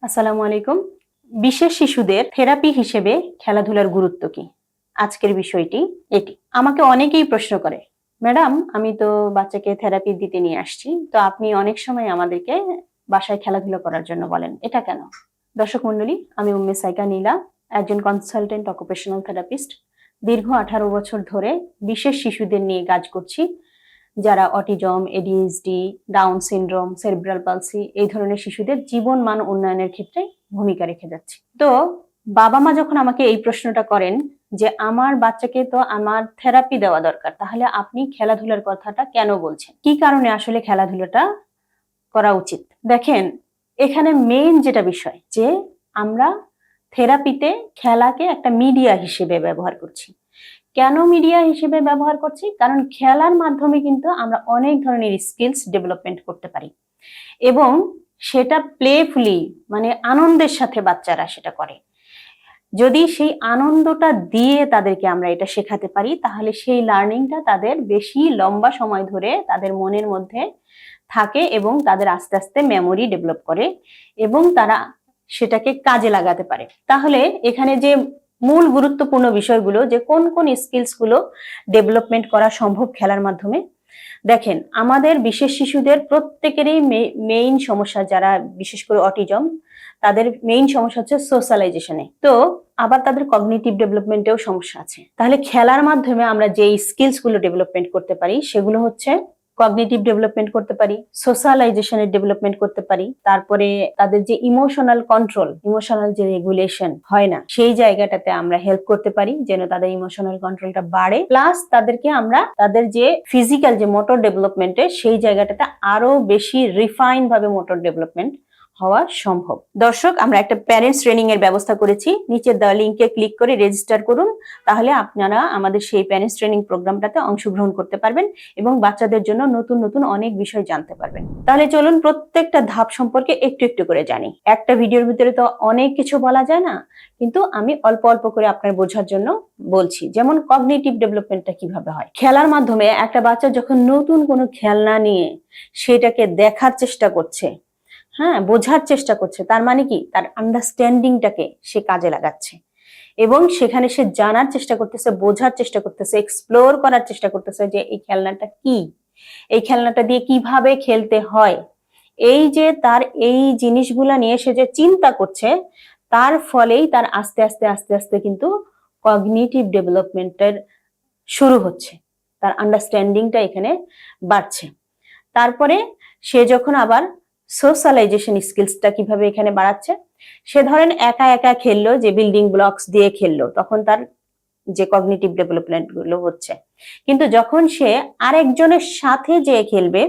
আসসালামু আলাইকুম। বিশেষ শিশুদের থেরাপি হিসেবে খেলাধুলার গুরুত্ব কি? আজকের বিষয়টি এটি। আমাকে অনেকেই প্রশ্ন করে, ম্যাডাম আমি তো বাচ্চাকে থেরাপি দিতে নিয়ে আসছি। তো আপনি অনেক সময় আমাদেরকে বাসায় খেলাধুলা করার জন্য বলেন। এটা কেন? দর্শক মণ্ডলী, আমি উম্মে সাইকা নীলা, একজন কনসালটেন্ট অকুপেশনাল থেরাপিস্ট। দীর্ঘ 18 বছর ধরে বিশেষ শিশুদের নিয়ে কাজ করছি। যারা autism, ADHD, down syndrome, cerebral palsy এই ধরনের শিশুদের জীবন মান উন্নয়নের ক্ষেত্রে ভূমিকা রেখে যাচ্ছে। তো বাবা মা যখন আমাকে এই প্রশ্নটা করেন যে আমার বাচ্চাকে তো আমার থেরাপি দেওয়া দরকার, তাহলে আপনি খেলাধুলার কথাটা কেন বলছেন? কি কারণে আসলে খেলাধুলাটা করা উচিত? দেখেন, এখানে মেইন যেটা বিষয় যে আমরা থেরাপিতে খেলাকে একটা মিডিয়া হিসেবে ব্যবহার করছি। কেন মিডিয়া হিসেবে ব্যবহার করছি? কারণ খেলার মাধ্যমে কিন্তু আমরা অনেক ধরনের স্কিলস ডেভেলপমেন্ট করতে পারি এবং সেটা প্লেফুলি মানে আনন্দের সাথে বাচ্চারা সেটা করে। যদি সেই আনন্দটা দিয়ে তাদেরকে আমরা এটা শেখাতে পারি, তাহলে সেই লার্নিংটা তাদের বেশি লম্বা সময় ধরে তাদের মনের মধ্যে থাকে এবং তাদের আস্তে আস্তে মেমোরি ডেভেলপ করে এবং তারা সেটাকে কাজে লাগাতে পারে। তাহলে এখানে যে মূল গুরুত্বপূর্ণ বিষয়গুলো, যে কোন কোন স্কিলস গুলো ডেভেলপমেন্ট করা সম্ভব খেলার মাধ্যমে। দেখেন, আমাদের বিশেষ শিশুদের প্রত্যেকেরই মেইন সমস্যা, যারা বিশেষ করে অটিজম, তাদের মেইন সমস্যা হচ্ছে সোশ্যালাইজেশনে। তো আবার তাদের কগনিটিভ ডেভেলপমেন্টেও সমস্যা আছে। তাহলে খেলার মাধ্যমে আমরা যে স্কিলস গুলো ডেভেলপমেন্ট করতে পারি সেগুলো হচ্ছে কগনিটিভ ডেভেলপমেন্ট করতে পারি, সোশ্যালাইজেশনের ডেভেলপমেন্ট করতে পারি, তারপরে তাদের যে ইমোশনাল কন্ট্রোল, ইমোশনাল যে রেগুলেশন হয় না, সেই জায়গাটাতে আমরা হেল্প করতে পারি যেন তাদের ইমোশনাল কন্ট্রোলটা বাড়ে। প্লাস তাদেরকে আমরা তাদের যে ফিজিক্যাল যে মোটর ডেভেলপমেন্টে সেই জায়গাটাতে আরো বেশি রিফাইন ভাবে মোটর ডেভেলপমেন্ট হওয়া সম্ভব। দর্শক, আমরা একটা প্যারেন্টস ট্রেনিং এর ব্যবস্থা করেছি। নিচের দেওয়া লিংকে ক্লিক করে রেজিস্টার করুন, তাহলে আপনারা আমাদের সেই প্যারেন্টস ট্রেনিং প্রোগ্রামটাতে অংশগ্রহণ করতে পারবেন এবং বাচ্চাদের জন্য নতুন নতুন অনেক বিষয় জানতে পারবেন। তাহলে চলুন প্রত্যেকটা ধাপ সম্পর্কে একটু একটু করে জানি। একটা ভিডিওর ভিতরে তো অনেক কিছু বলা যায় না, কিন্তু আমি অল্প অল্প করে আপনার বোঝার জন্য বলছি। যেমন কগনিটিভ ডেভেলপমেন্টটা কিভাবে হয়। খেলার মাধ্যমে একটা বাচ্চা যখন নতুন কোনো খেলনা নিয়ে সেটাকে দেখার চেষ্টা করছে, হ্যাঁ, বোঝার চেষ্টা করছে, তার মানে কি তার আন্ডারস্ট্যান্ডিংটাকে সে কাজে লাগাচ্ছে এবং সেখানে সে জানার চেষ্টা করতেছে, বোঝার চেষ্টা করতেছে, এক্সপ্লোর করার চেষ্টা করতেছে যে এই খেলনাটা কি, এই খেলনাটা দিয়ে কিভাবে খেলতে হয়। এই যে তার এই জিনিসগুলা নিয়ে সে যে চিন্তা করছে, তার ফলেই তার আস্তে আস্তে আস্তে আস্তে কিন্তু কগনিটিভ ডেভেলপমেন্টের শুরু হচ্ছে, তার আন্ডারস্ট্যান্ডিংটা এখানে বাড়ছে। তারপরে সে যখন আবার সোশ্যালাইজেশন স্কিলসটা কিভাবে এখানে বাড়াচ্ছে, সে ধরেন একা একা খেললো, যে বিল্ডিং ব্লকস দিয়ে খেললো, তখন তার যে কগনিটিভ ডেভেলপমেন্ট গুলো হচ্ছে। কিন্তু যখন সে আরেকজনের সাথে যে খেলবে,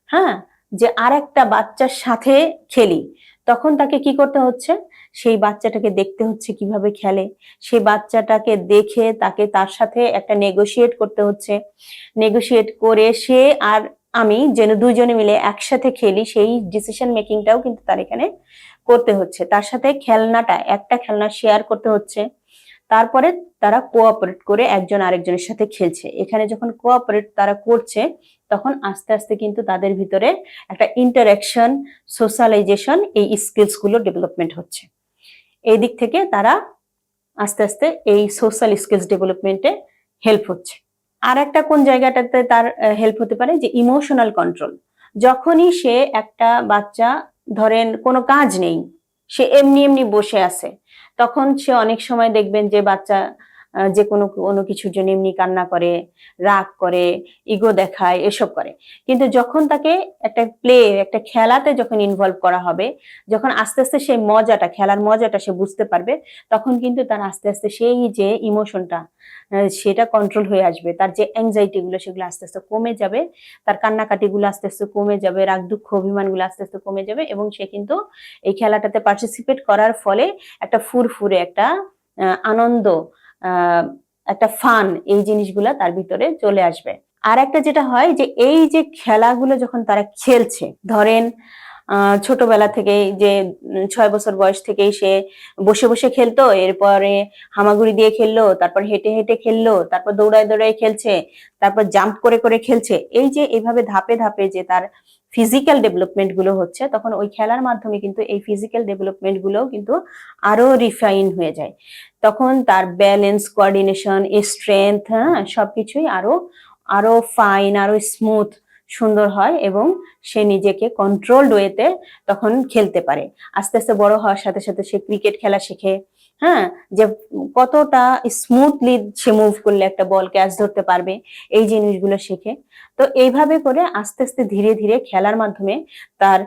হ্যাঁ, যে আরেকটা বাচ্চার সাথে খেলি, তখন তাকে কি করতে হচ্ছে, সেই বাচ্চাটাকে দেখতে হচ্ছে কিভাবে খেলে, সেই বাচ্চাটাকে দেখে তাকে তার সাথে একটা নেগোশিয়েট করতে হচ্ছে, নেগোশিয়েট করে সে আর আমি যেন দুইজনে মিলে একসাথে খেলি, সেই ডিসিশন মেকিংটাও কিন্তু তার এখানে করতে হচ্ছে। তার সাথে খেলনাটা, একটা খেলনা শেয়ার করতে হচ্ছে। তারপরে তারা কোঅপারেট করে একজন আরেকজনের সাথে খেলছে। এখানে যখন কোঅপারেট তারা করছে, তখন আস্তে আস্তে কিন্তু তাদের ভিতরে একটা ইন্টারঅ্যাকশন, সোশ্যালাইজেশন, এই স্কিলস গুলো ডেভেলপমেন্ট হচ্ছে। এই দিক থেকে তারা আস্তে আস্তে এই সোশ্যাল স্কিলস ডেভেলপমেন্টে হেল্প হচ্ছে। আর একটা কোন জায়গাটাতে তার হেল্প হতে পারে, যে ইমোশনাল কন্ট্রোল। যখনই সে, একটা বাচ্চা ধরেন কোনো কাজ নেই, সে এমনি এমনি বসে আছে, তখন সে অনেক সময় দেখবেন যে বাচ্চা যে কোনো কোনো কিছুর জন্য এমনি কান্না করে, রাগ করে, ইগো দেখায়, এসব করে। কিন্তু যখন তাকে একটা একটা খেলাতে যখন ইনভলভ করা হবে, যখন আস্তে আস্তে সেই মজাটা, খেলার মজাটা সে বুঝতে পারবে, তখন কিন্তু তার আস্তে আস্তে সেই যে ইমোশনটা সেটা কন্ট্রোল হয়ে আসবে। তার যে অ্যাংজাইটি গুলো সেগুলো আস্তে আস্তে কমে যাবে, তার কান্নাকাটি গুলো আস্তে আস্তে কমে যাবে, রাগ দুঃখ অভিমান গুলো আস্তে আস্তে কমে যাবে এবং সে কিন্তু এই খেলাটাতে পার্টিসিপেট করার ফলে একটা ফুরফুরে, একটা আনন্দ, একটা ফান, এই জিনিসগুলা তার ভিতরে চলে আসবে। আর একটা যেটা হয়, যে এই যে খেলাগুলো যখন তারা খেলছে, ধরেন ছোটবেলা থেকেই যে 6 বছর বয়স থেকেই সে বসে বসে খেলতো, এরপরে হামাগুড়ি দিয়ে খেললো, তারপর হেঁটে হেঁটে খেললো, তারপর দৌড়ায় দৌড়ায় খেলছে, তারপর জাম্প করে করে খেলছে। এই যে এইভাবে ধাপে ধাপে যে তার ফিজিক্যাল ডেভেলপমেন্ট গুলো হচ্ছে, তখন ওই খেলার মাধ্যমে কিন্তু এই ফিজিক্যাল ডেভেলপমেন্ট গুলো কিন্তু আরো রিফাইন হয়ে যায়। তখন তার ব্যালেন্স, কোঅর্ডিনেশন, স্ট্রেংথ, হ্যাঁ, সবকিছুই আরো আরো ফাইন, আরো স্মুথ, সুন্দর হয় এবং সে নিজেকে কন্ট্রোলড ওয়েতে তখন খেলতে পারে। আস্তে আস্তে বড় হওয়ার সাথে সাথে সে ক্রিকেট খেলা শেখে, হ্যাঁ, যে কতটা স্মুথলি সে মুভ করলে একটা বল ক্যাচ ধরতে পারবে, এই জিনিসগুলো শেখে। তো এইভাবে করে আস্তে আস্তে ধীরে ধীরে খেলার মাধ্যমে তার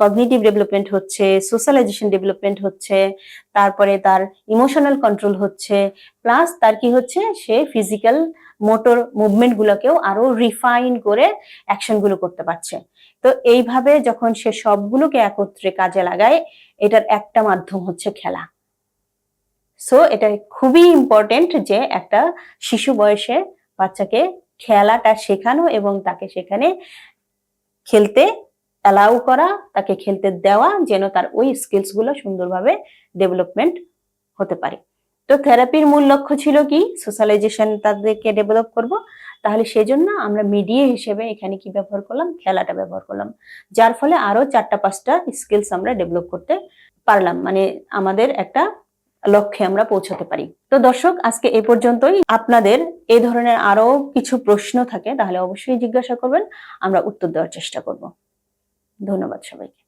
কগনিটিভ ডেভেলপমেন্ট হচ্ছে, সোশ্যালাইজেশন ডেভেলপমেন্ট হচ্ছে, তারপরে তার ইমোশনাল কন্ট্রোল হচ্ছে, প্লাস তার কি হচ্ছে, সে ফিজিক্যাল মোটর মুভমেন্ট গুলোকেও আরো রিফাইন করে অ্যাকশন গুলো করতে পারছে। তো এইভাবে যখন সে সবগুলোকে একত্রে কাজে লাগায়, এটার একটা মাধ্যম হচ্ছে খেলা। সো এটা খুবই ইম্পর্টেন্ট যে একটা শিশু বয়সে বাচ্চাকে খেলাটা শেখানো এবং তাকে সেখানে খেলতে অ্যালাউ করা, তাকে খেলতে দেওয়া, যেন তার ওই স্কিলস গুলো সুন্দরভাবে ডেভেলপমেন্ট হতে পারে। তো থেরাপির মূল লক্ষ্য ছিল কি, সোশ্যালাইজেশন তাদেরকে ডেভেলপ করব। তাহলে সেজন্য আমরা মিডিয়া হিসেবে এখানে কি ব্যবহার করলাম, খেলাটা ব্যবহার করলাম, যার ফলে আরো 4টা-5টা স্কিলস আমরা ডেভেলপ করতে পারলাম, মানে আমাদের একটা লক্ষ্যে আমরা পৌঁছাতে পারি। তো দর্শক, আজকে এ পর্যন্তই। আপনাদের এই ধরনের আরো কিছু প্রশ্ন থাকে তাহলে অবশ্যই জিজ্ঞাসা করবেন, আমরা উত্তর দেওয়ার চেষ্টা করব। ধন্যবাদ সবাইকে।